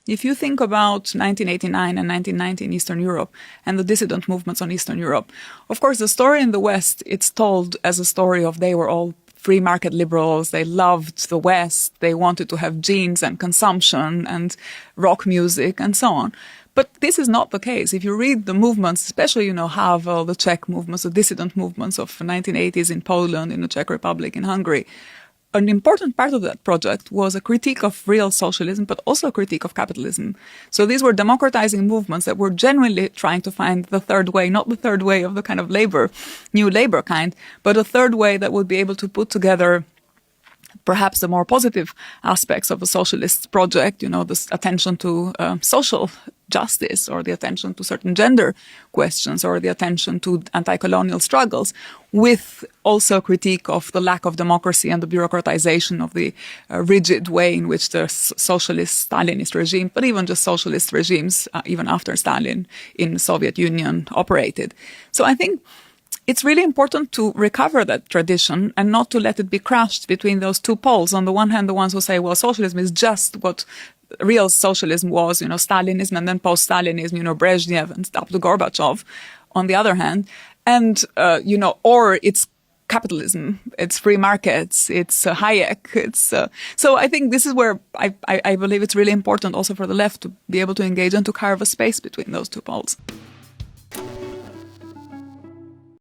if you think about 1989 and 1990 in Eastern Europe and the dissident movements on Eastern Europe, of course, the story in the West, it's told as a story of they were all free market liberals, they loved the West, they wanted to have jeans and consumption and rock music and so on. But this is not the case. If you read the movements, especially, Havel, the Czech movements, the dissident movements of the 1980s in Poland, in the Czech Republic, in Hungary, an important part of that project was a critique of real socialism, but also a critique of capitalism. So these were democratizing movements that were genuinely trying to find the third way, not the third way of the kind of new labor kind, but a third way that would be able to put together perhaps the more positive aspects of a socialist project, this attention to social justice, or the attention to certain gender questions, or the attention to anti-colonial struggles, with also critique of the lack of democracy and the bureaucratization of the rigid way in which the socialist Stalinist regime, but even just socialist regimes, even after Stalin in the Soviet Union, operated. So I think it's really important to recover that tradition and not to let it be crushed between those two poles. On the one hand, the ones who say, well, socialism is just what real socialism was, Stalinism, and then post-Stalinism, Brezhnev and up to Gorbachev, on the other hand. And, or it's capitalism, it's free markets, it's Hayek, so I think this is where I believe it's really important also for the left to be able to engage and to carve a space between those two poles.